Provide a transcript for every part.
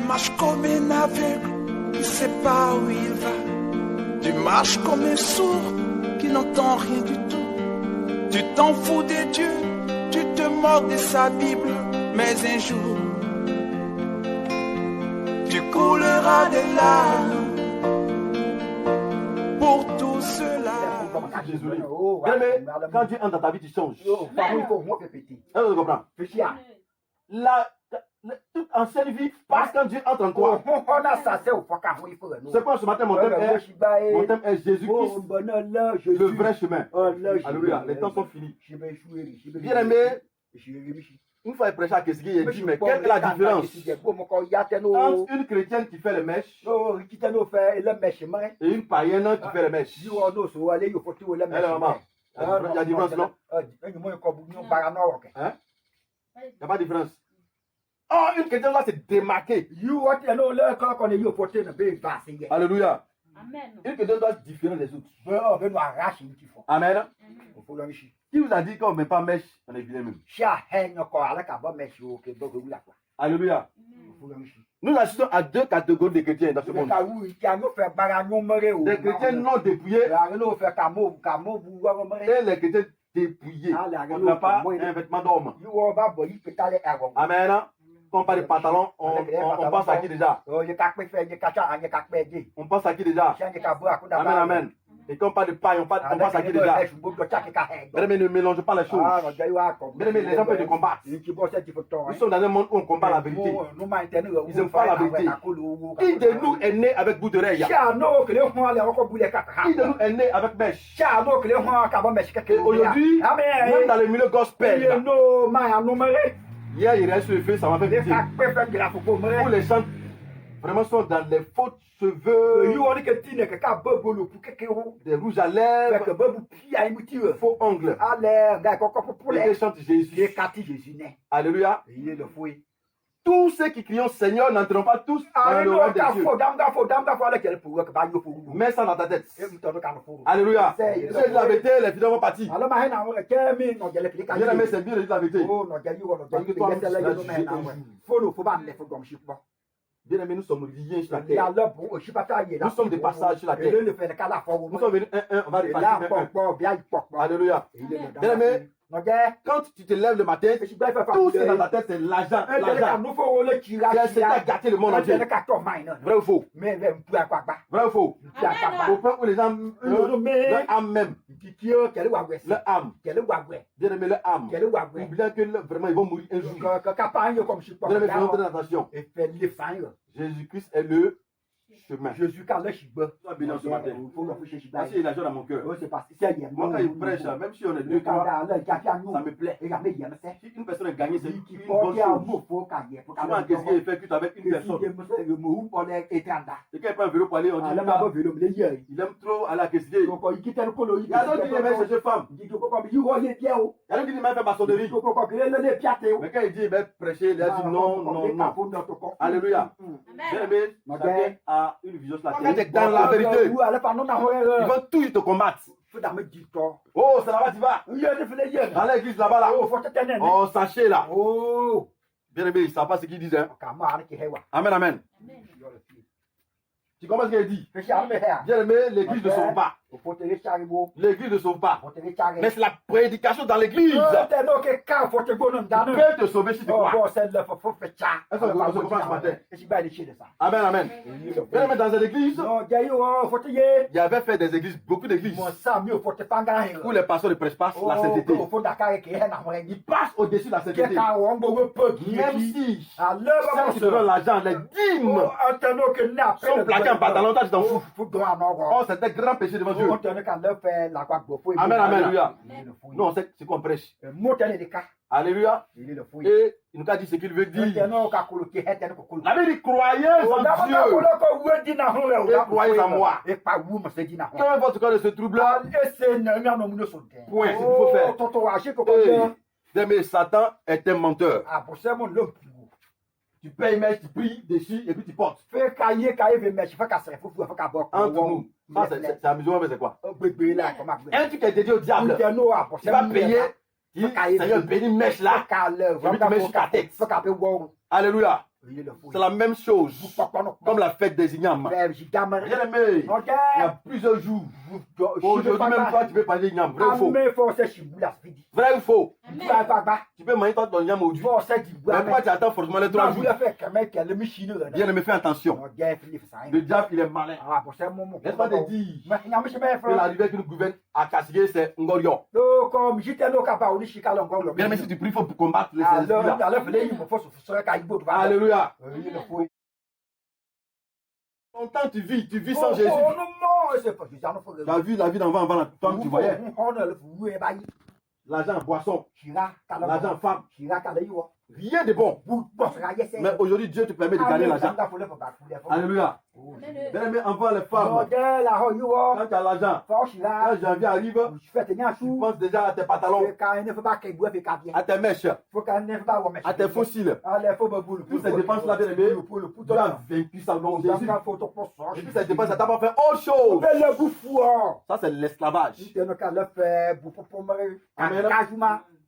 marches comme un aveugle qui ne sait pas où il va. Tu marches comme un sourd qui n'entend rien du tout. Tu t'en fous de Dieu, tu te moques de sa Bible. Mais un jour, tu couleras des larmes pour tout cela. Désolé. Mais quand Dieu entre dans ta vie, tu changes. Tu comprends? La toute ancienne vie passe quand Dieu entre en toi. C'est quoi ce matin, mon thème est Jésus-Christ, le vrai chemin. Alléluia, les temps sont finis. Bien aimé, une fois il prêchait à Kessigui, il dit, mais quelle est la différence entre une chrétienne qui fait les mèches et une païenne qui fait les mèches? Il y a différence, non? Il n'y a pas de différence. Oh, une chrétienne là, c'est démarqué. Alléluia. Amen. Une chrétienne doit être différente des autres. Amen. Qui vous a dit qu'on ne met pas mèche, on est bien même? Alléluia. Nous assistons à deux catégories de chrétiens dans ce monde. Les chrétiens non dépouillés et les chrétiens dépouillés. On n'a pas un vêtement d'homme. Amen. Quand on parle de pantalon, on pense à qui déjà? On pense à qui déjà? Amen, amen. Et quand on parle de paille, on pense à qui déjà? Mais ne mélange pas les choses. Mais les gens peuvent te combattre. Nous sommes dans un monde où on combat la vérité. Ils n'aiment pas la vérité. Qui de nous est né avec bout d'oreille? Qui de nous est né avec mèche? Et aujourd'hui, même dans le milieu gospel, hier, il reste sur le feu, ça m'a fait plaisir. Pour les gens vraiment sont dans les faux cheveux, des rouges à lèvres, faux ongles. Et ils chantent Jésus. Alléluia. Tous ceux qui crient Seigneur n'entreront pas tous dans le royaume des cieux. Mets ça dans ta tête. Alléluia. Si je dis la vérité, les filles vont partir. Bien aimé, c'est bien de dire la vérité. Bien aimé, nous sommes liés sur la terre. Nous sommes des passages sur la terre. Nous sommes venus on va repartir un. Alléluia. Bien aimé, quand tu te lèves le matin, tout ce dans ta tête, c'est l'argent. C'est à gâter le monde entier. Vrai ou faux? Vrai ou faux? Au point où les gens, leur âme même. Leur âme. Bien aimé, leur âme. Oubliant que vraiment ils vont mourir un jour. Bien aimé, faisons très attention. Jésus-Christ est le chemin. Sois béni ce matin. Parce qu'il a joie dans mon cœur. Moi, quand il prêche, même si on est deux, trois, ça me plaît. Si une personne est gagnée, c'est une bonne chose. Souvent, qu'est-ce qu'il fait que tu avec une personne? Et quand il prend un vélo pour aller, on dit il aime trop aller à Kessigui. Il y a d'autres qui aiment chercher femme. Il y a d'autres qui aiment faire maçonnerie. Mais quand il dit prêcher, il a dit non, non, non. Alléluia. Bien aimé, chacun a une vision sur la terre. Dans la vérité, ils vont toujours te combattre. Oh, c'est là-bas tu vas. Dans l'église là-bas là. Oh, sachez là. Bien aimé, ils ne savent pas ce qu'ils disent. Hein. Amen, amen. Tu comprends ce qu'il dit? Bien aimé, l'église ne sauve pas. L'église ne sauve pas. Mais c'est la prédication dans l'église. Tu peux te sauver si tu crois. Est-ce que vous comprenez ce matin? Amen, amen. Bien aimé, dans cette église, il y avait fait des églises, beaucoup d'églises, où les pasteurs ne prêchent pas la sainteté. Ils passent au-dessus de la sainteté. Même si ceux qui te donnent l'argent, les dîmes, sont plaqués en pantalon, toi tu t'en fous. Oh, c'est un grand péché devant Dieu. Amen, amen, alléluia. Non, c'est qu'on prêche. Alléluia. Et il nous a dit ce qu'il veut dire. La Bible dit croyez en Dieu et croyez en moi. Quand votre corps se trouble, point, c'est ce qu'il faut faire. Mais Satan est un menteur. Tu payes, mais tu pries dessus et puis tu portes. Entre nous. Ça, c'est amusant, mais c'est quoi? Un truc qui est dédié au diable. Tu vas payer. Seigneur, bénis mèche là. Je vais te mettre sur ta tête. Alléluia. C'est la même chose comme la fête des ignames. Bien aimé, il y a plusieurs jours. Aujourd'hui même toi, tu peux parler igname. Vrai ou faux? Vrai ou faux? Tu peux manger ton igname aujourd'hui. Mais pourquoi tu attends forcément les 3 jours? Bien aimé, fais attention. Le diable, il est malin. N'est-ce pas de dire que l'arrivée qui nous gouverne à Kassigué, c'est Ngorion. Bien aimé, si tu pries, il faut combattre les esprits-là. Alléluia. Longtemps tu vis sans Jésus. Tu as vu la vie d'avant, avant la femme, tu voyais. L'argent, boisson. L'argent, femme. Rien de bon. Mais aujourd'hui, Dieu te permet de gagner l'argent. Alléluia. Bien aimé, envoie les femmes. Quand tu as l'argent, quand janvier arrive, tu penses déjà à tes pantalons, à tes mèches, à tes fossiles. Toutes ces dépenses-là, bien aimé, Dieu a vaincu ça au nom de Jésus. Et puis ces dépenses, ça t'a pas fait autre chose. Ça, c'est l'esclavage. Amen.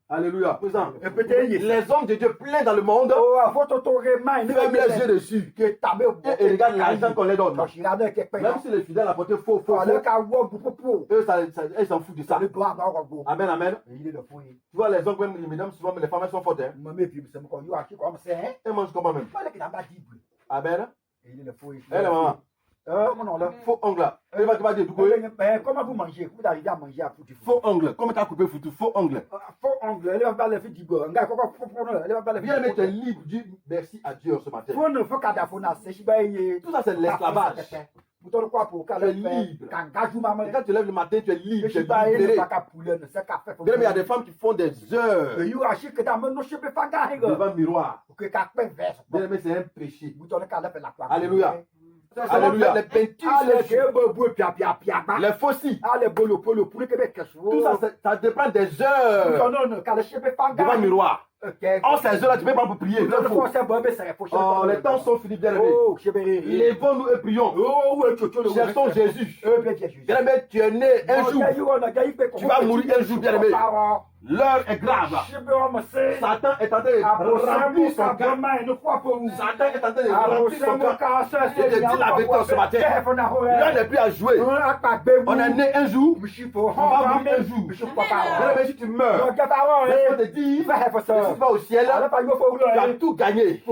Alléluia. Présent. Les hommes de Dieu pleins dans le monde ferment les yeux dessus et regardent l'argent qu'on les donne. Même si les fidèles apportent faux, eux, ils s'en foutent de ça. Amen, amen. Tu vois, les hommes, même les mesdames, souvent, les femmes, elles sont fortes. Elles mangent comment même. Amen. Elle, maman. Faux ongle. Comment vous mangez? Vous arrivez à manger à foutu. Faux ongle. Comment tu as coupé foutu? Faux ongle. Faux ongle. Elle va pas le faire du beurre. Viens mettre libre. Dis merci à Dieu ce matin. Tout ça, c'est l'esclavage. Tu es libre. Quand tu lèves le matin, tu es libre. Tu es libéré. Mais il y a des femmes qui font des heures devant le miroir. Bien, mais c'est un péché. Alléluia. Alléluia. Les peintures, les fossiles. Tout ça, ça dépend des heures devant le miroir. En ces heures-là, tu ne peux pas pour prier. Les temps sont finis, bien aimés. Lèvons-nous et prions. Cherchons Jésus. Bien aimé, tu es né un jour. Tu vas mourir un jour, bien aimé. L'heure est grave. Satan est en train de remplir son cœur. Satan est en train de remplir son cœur. Je te dis la vérité ce matin. L'heure n'est plus à jouer. On est né un jour. On va mourir un jour. Bien aimé, si tu meurs, laisse-moi te dire, si tu vas au ciel, tu as tout gagné.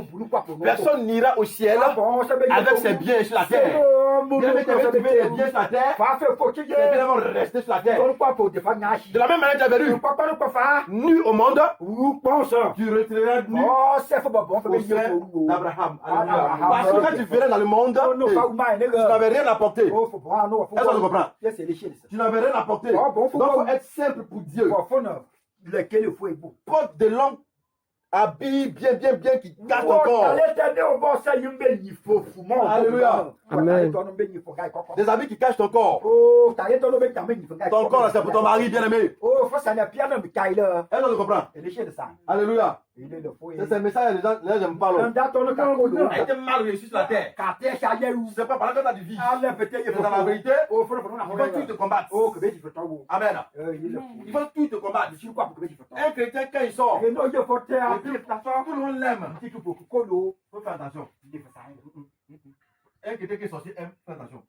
Personne n'ira au ciel avec ses biens sur la terre. Bien aimé, tu as trouvé les biens sur la terre. Tu es évidemment resté sur la terre. De la même manière, tu avais vu. Nu au monde, tu retireras nu au sein d'Abraham. Parce que quand tu verrais dans le monde, tu n'avais rien apporté. Est-ce que tu comprends? Tu n'avais rien apporté. Donc il faut être simple pour Dieu. Porte de longues habits bien qui cache ton corps. Alléluia. Amen. Des habits qui cachent ton corps. Ton corps, c'est pour ton mari bien aimé. Est-ce que tu comprends? Alléluia. C'est ce message, les gens j'aime pas. Elle était mal réussi sur la terre. C'est pas par là que tu as du vie. C'est dans la vérité. Il faut tout te combattre. Amen. Il faut tout te combattre. Un chrétien, quand il sort, tout le monde l'aime. Il faut faire attention. Un chrétien qui est sorti aime, fais attention.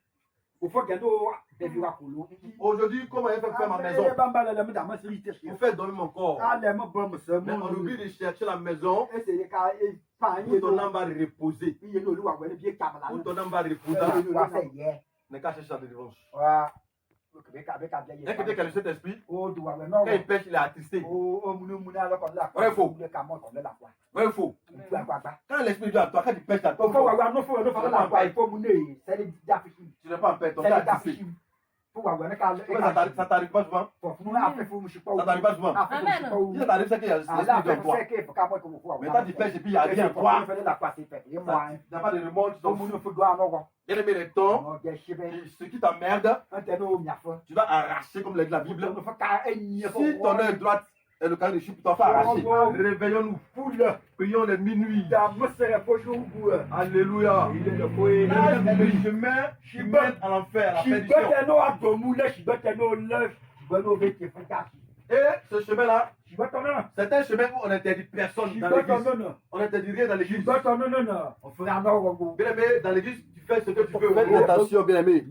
Aujourd'hui, comment elle fait faire ma maison? Pour faire dormir mon corps. Mais on oublie de chercher la maison où ton âme va reposer. Où ton âme va reposer. Ne cache pas de revanche. Un chrétien qui a le Saint-Esprit, quand il pêche, il est attristé. Ouais, faux. Ouais, faux. Quand l'Esprit vient à toi, quand tu pêches, tu n'es pas en paix, ton cœur est attristé. Ça t'arrive pas souvent? Ça t'arrive pas souvent? Si ça t'arrive, c'est qu'il y a l'Esprit de toi. Mais quand tu pêches et puis il n'y a rien, toi, il n'y a pas de remords, il y a des temps, ce qui t'emmerde, tu dois arracher comme la Bible. Si ton œil droite est le carré de chute, tu dois faire arracher. Réveillons-nous, prions les minuit. Alléluia. Le chemin qui mène à l'enfer, à la perdition. Et ce chemin-là, c'est un chemin où on n'interdit personne dans l'église. On n'interdit rien dans l'église. Bien aimé, dans l'église, tu fais ce que tu veux. Faites attention, bien aimé.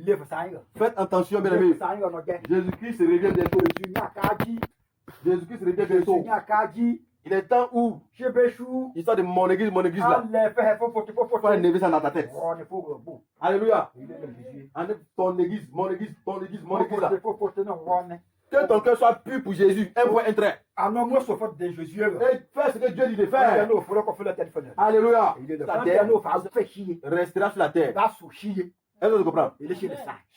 Faites attention, bien aimé. Jésus-Christ revient bientôt. Jésus-Christ revient bientôt. Il est temps où l'histoire de mon église là. Faut enlever ça dans ta tête. Alléluia. Enlève ton église, mon église là. Que ton cœur soit pur pour Jésus. Un point, un trait. Et fais ce que Dieu dit de faire. Alléluia. La terre restera sur la terre. Est-ce que tu comprends?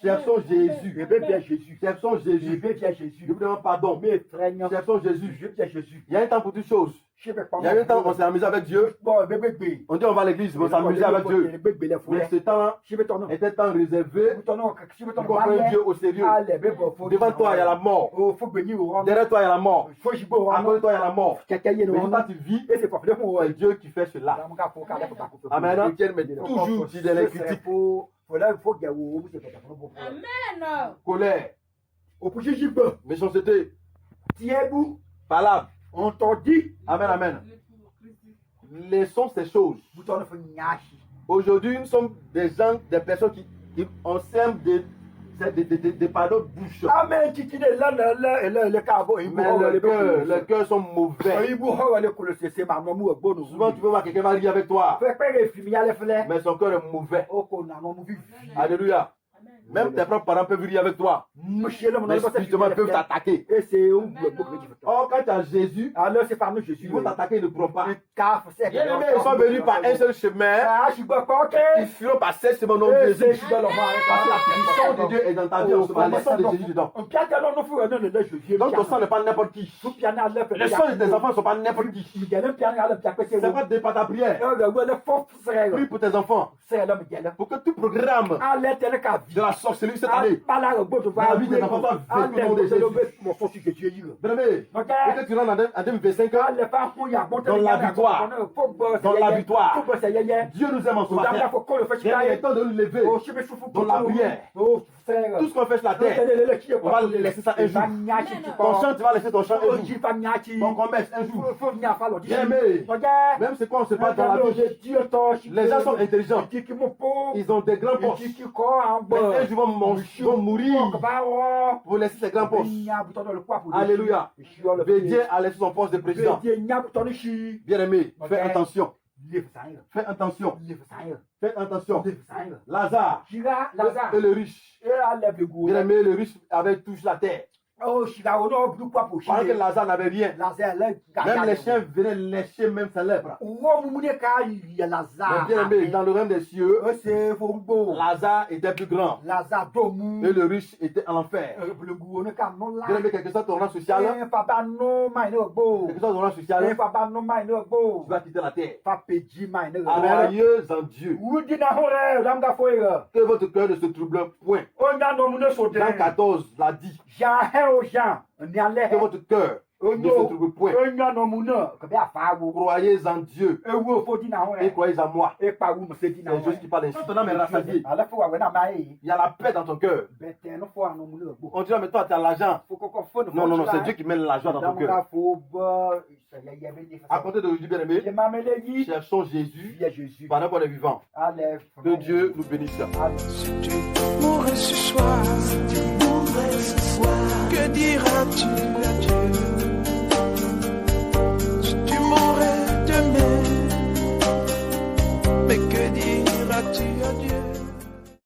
Cherchons Jésus. Cherchons Jésus. Je vous demande pardon. Cherchons Jésus. Il y a un temps pour toutes choses. Il y a un temps où on s'est amusé avec Dieu. On dit on va à l'église, on s'amuse avec Dieu. Mais ce temps est un temps réservé pour qu'on prenne Dieu au sérieux. Devant toi, il y a la mort. Derrière toi, il y a la mort. À côté de toi, il y a la mort. Mais quand tu vis, c'est Dieu qui fait cela. Amen. Toujours dit de la critique. Amen. Colère. Méchanceté. Palabre. On t'a dit. Amen, amen. Laissons ces choses. Aujourd'hui, nous sommes des gens, des personnes qui on sème des pardons de bouche. Amen. Mais le cœur sont mauvais. Souvent, tu peux voir quelqu'un va rire avec toi. Mais son cœur est mauvais. Alléluia. Même tes propres parents peuvent rire avec toi. Mais spirituellement, ils peuvent t'attaquer. Or, quand tu as Jésus, ils vont t'attaquer, ils ne pourront pas. Ils sont venus par un seul chemin. Ils fuiront par 7 chemins au nom de Jésus. Parce que la puissance de Dieu est dans ta vie en ce moment. Le sang de Jésus dedans. Donc ton sang n'est pas n'importe qui. Les sangs de tes enfants ne sont pas n'importe qui. C'est pas dépend ta prière. Prie pour tes enfants. Pour que tout programme de la sorcellerie cette année, la vie des enfants soit vécue au nom de Jésus. Bien-aimé, peut-être tu rentres en 2025 dans la victoire. Dans la victoire. Dieu nous aime en ce matin. Il est temps de nous lever dans la prière. Tout ce qu'on fait sur la terre, on va laisser ça un jour. Ton chant, tu vas laisser ton chant un jour. Ton commerce un jour. Bien-aimé, même c'est quoi on se passe dans la vie. Les gens sont intelligents. Ils ont des grands postes. Mais un jour vont mourir pour laisser ces grands postes. Alléluia. Bédier a laissé son poste de président. Bien-aimé, fais attention. Fais attention. Faites attention. Lazare et le riche. Bien-aimé, le riche avait touché la terre. Pendant que Lazare n'avait rien. Même les chiens venaient lécher même sa lèpre. Mais bien aimé, dans le royaume des cieux, Lazare était plus grand. Et le riche était en enfer. Bien aimé, quelque chose ton rang social. Quelque chose ton rang social. Tu vas quitter la terre. Joyeux en Dieu. Que votre cœur ne se trouble point. Jean 14 l'a dit. Que votre cœur ne se trouve point. Croyez en Dieu et croyez en moi. C'est juste qui parle ainsi. Ton âme est rassasiée. Il y a la paix dans ton cœur. On dit, mais toi, tu as l'argent. Non, non, non, c'est Dieu qui met l'argent dans ton cœur. À côté de Dieu bien-aimé, cherchons Jésus pendant qu'on est vivant. Que Dieu nous bénisse. Si tu mourrais ce soir,